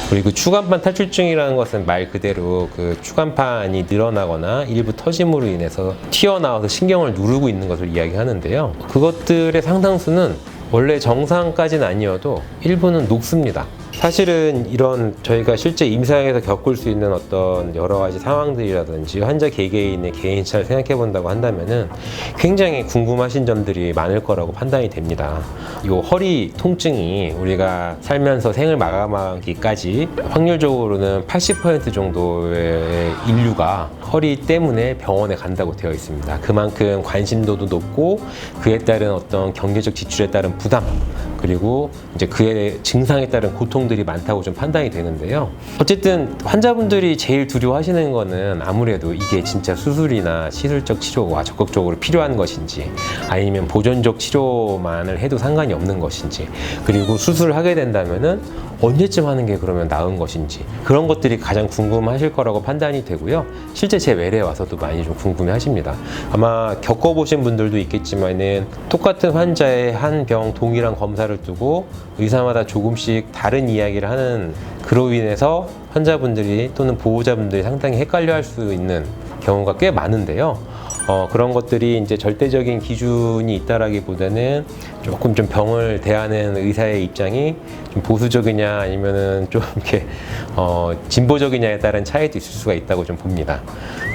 그리고 추간판 탈출증이라는 것은 말 그대로 그 추간판이 늘어나거나 일부 터짐으로 인해서 튀어나와서 신경을 누르고 있는 것을 이야기하는데요. 그것들의 상당수는 원래 정상까지는 아니어도 일부는 녹습니다. 사실은 이런 저희가 실제 임상에서 겪을 수 있는 어떤 여러 가지 상황들이라든지 환자 개개인의 개인차를 생각해 본다고 한다면은 굉장히 궁금하신 점들이 많을 거라고 판단이 됩니다. 이 허리 통증이 우리가 살면서 생을 마감하기까지 확률적으로는 80% 정도의 인류가 허리 때문에 병원에 간다고 되어 있습니다. 그만큼 관심도도 높고 그에 따른 어떤 경제적 지출에 따른 부담, 그리고 이제 그의 증상에 따른 고통들이 많다고 좀 판단이 되는데요. 어쨌든 환자분들이 제일 두려워하시는 거는 아무래도 이게 진짜 수술이나 시술적 치료가 적극적으로 필요한 것인지, 아니면 보존적 치료만을 해도 상관이 없는 것인지, 그리고 수술을 하게 된다면은 언제쯤 하는 게 그러면 나은 것인지, 그런 것들이 가장 궁금하실 거라고 판단이 되고요. 실제 제 외래에 와서도 많이 좀 궁금해 하십니다. 아마 겪어보신 분들도 있겠지만은 똑같은 환자의 한 병 동일한 검사를 두고 의사마다 조금씩 다른 이야기를 하는, 그로 인해서 환자분들이 또는 보호자분들이 상당히 헷갈려 할 수 있는 경우가 꽤 많은데요. 그런 것들이 이제 절대적인 기준이 있다라기보다는 조금 좀 병을 대하는 의사의 입장이 좀 보수적이냐 아니면은 좀 이렇게 진보적이냐에 따른 차이도 있을 수가 있다고 좀 봅니다.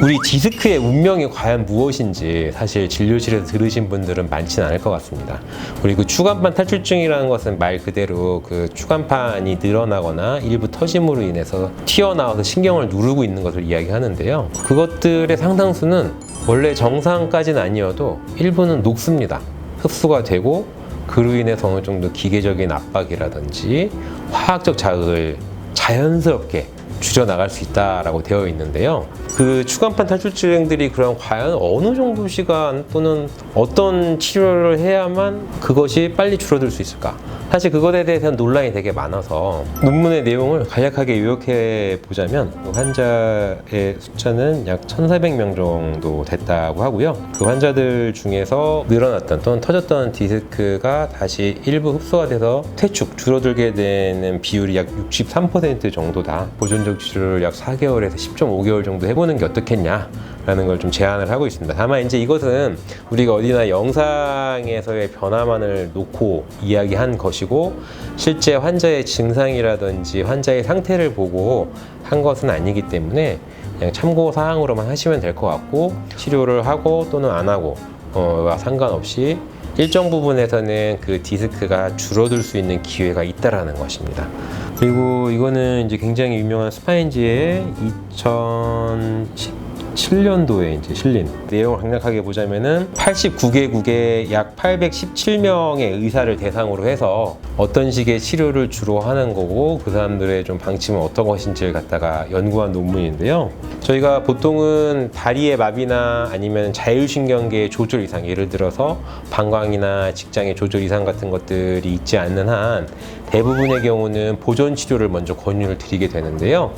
우리 디스크의 운명이 과연 무엇인지 사실 진료실에서 들으신 분들은 많지는 않을 것 같습니다. 그리고 추간판 탈출증이라는 것은 말 그대로 그 추간판이 늘어나거나 일부 터짐으로 인해서 튀어나와서 신경을 누르고 있는 것을 이야기하는데요. 그것들의 상당수는 원래 정상까지는 아니어도 일부는 녹습니다. 흡수가 되고 그로 인해서 어느 정도 기계적인 압박이라든지 화학적 자극을 자연스럽게 줄여나갈 수 있다라고 되어 있는데요. 그 추간판 탈출증들이 그럼 과연 어느 정도 시간 또는 어떤 치료를 해야만 그것이 빨리 줄어들 수 있을까? 사실 그것에 대해서는 논란이 되게 많아서 논문의 내용을 간략하게 요약해 보자면 환자의 숫자는 약 1,400명 정도 됐다고 하고요. 그 환자들 중에서 늘어났던 또는 터졌던 디스크가 다시 일부 흡수가 돼서 퇴축, 줄어들게 되는 비율이 약 63% 정도다. 보존적 치료를 약 4개월에서 10.5개월 정도 해보는 게 어떻겠냐 라는 걸 좀 제안을 하고 있습니다. 다만 이제 이것은 우리가 어디나 영상에서의 변화만을 놓고 이야기한 것이고 실제 환자의 증상이라든지 환자의 상태를 보고 한 것은 아니기 때문에 그냥 참고 사항으로만 하시면 될 것 같고, 치료를 하고 또는 안 하고 와 상관없이 일정 부분에서는 그 디스크가 줄어들 수 있는 기회가 있다라는 것입니다. 그리고 이거는 이제 굉장히 유명한 스파인지의 2017년도에 이제 실린 내용을 강력하게 보자면은 89개국의 약 817명의 의사를 대상으로 해서 어떤 식의 치료를 주로 하는 거고 그 사람들의 좀 방침은 어떤 것인지를 갖다가 연구한 논문인데요. 저희가 보통은 다리의 마비나 아니면 자율신경계의 조절 이상, 예를 들어서 방광이나 직장의 조절 이상 같은 것들이 있지 않는 한 대부분의 경우는 보존 치료를 먼저 권유를 드리게 되는데요.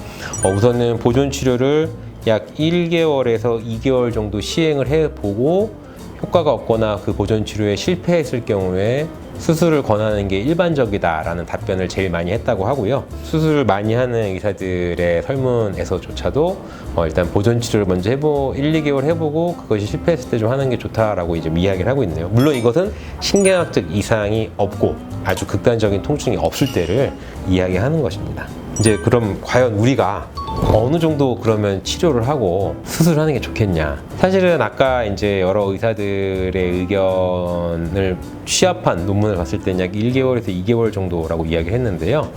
우선은 보존 치료를 약 1개월에서 2개월 정도 시행을 해보고 효과가 없거나 그 보존 치료에 실패했을 경우에 수술을 권하는 게 일반적이다라는 답변을 제일 많이 했다고 하고요. 수술을 많이 하는 의사들의 설문에서조차도 일단 보존 치료를 먼저 1, 2개월 해보고 그것이 실패했을 때 좀 하는 게 좋다라고 이제 이야기를 하고 있네요. 물론 이것은 신경학적 이상이 없고 아주 극단적인 통증이 없을 때를 이야기하는 것입니다. 이제 그럼 과연 우리가 어느 정도 그러면 치료를 하고 수술을 하는 게 좋겠냐? 사실은 아까 이제 여러 의사들의 의견을 취합한 논문을 봤을 때는 약 1개월에서 2개월 정도라고 이야기를 했는데요.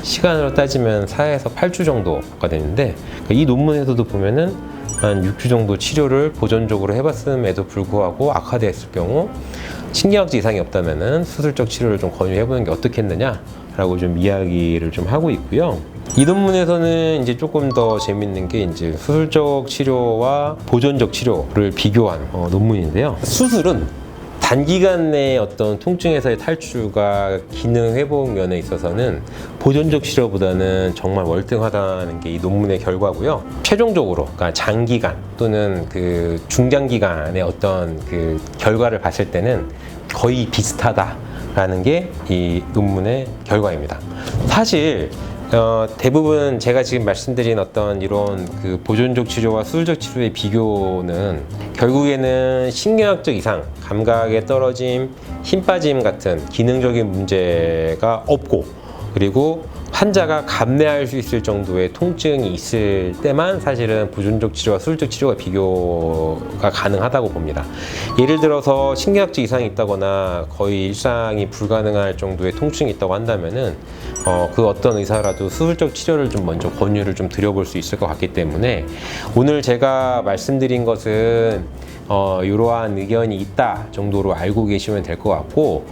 시간으로 따지면 4에서 8주 정도가 되는데 이 논문에서도 보면은 한 6주 정도 치료를 보존적으로 해봤음에도 불구하고 악화됐을 경우 신경학적 이상이 없다면은 수술적 치료를 좀 권유해보는 게 어떻겠느냐라고 좀 이야기를 좀 하고 있고요. 이 논문에서는 이제 조금 더 재밌는 게 이제 수술적 치료와 보존적 치료를 비교한 논문인데요. 수술은 단기간 내에 어떤 통증에서의 탈출과 기능 회복 면에 있어서는 보존적 치료보다는 정말 월등하다는 게 이 논문의 결과고요. 최종적으로, 그러니까 장기간 또는 그 중장기간의 어떤 그 결과를 봤을 때는 거의 비슷하다라는 게 이 논문의 결과입니다. 사실 대부분 제가 지금 말씀드린 어떤 이런 그 보존적 치료와 수술적 치료의 비교는 결국에는 신경학적 이상, 감각의 떨어짐, 힘 빠짐 같은 기능적인 문제가 없고, 그리고 환자가 감내할 수 있을 정도의 통증이 있을 때만 사실은 보존적 치료와 수술적 치료가 비교가 가능하다고 봅니다. 예를 들어서 신경학적 이상이 있다거나 거의 일상이 불가능할 정도의 통증이 있다고 한다면은 그 어떤 의사라도 수술적 치료를 좀 먼저 권유를 좀 드려볼 수 있을 것 같기 때문에, 오늘 제가 말씀드린 것은 이러한 의견이 있다 정도로 알고 계시면 될 것 같고,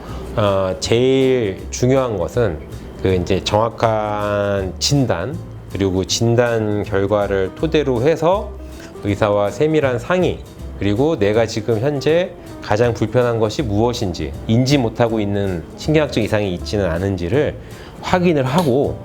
제일 중요한 것은 그 이제 정확한 진단, 그리고 진단 결과를 토대로 해서 의사와 세밀한 상의, 그리고 내가 지금 현재 가장 불편한 것이 무엇인지, 인지 못하고 있는 신경학적 이상이 있지는 않은지를 확인을 하고,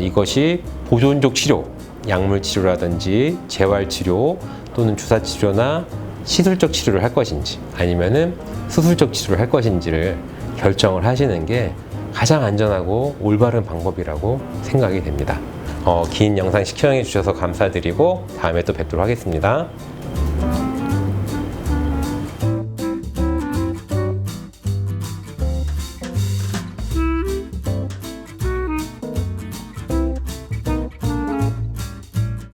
이것이 보존적 치료, 약물 치료라든지 재활 치료 또는 주사 치료나 시술적 치료를 할 것인지, 아니면은 수술적 치료를 할 것인지를 결정을 하시는 게 가장 안전하고 올바른 방법이라고 생각이 됩니다. 긴 영상 시청해 주셔서 감사드리고 다음에 또 뵙도록 하겠습니다.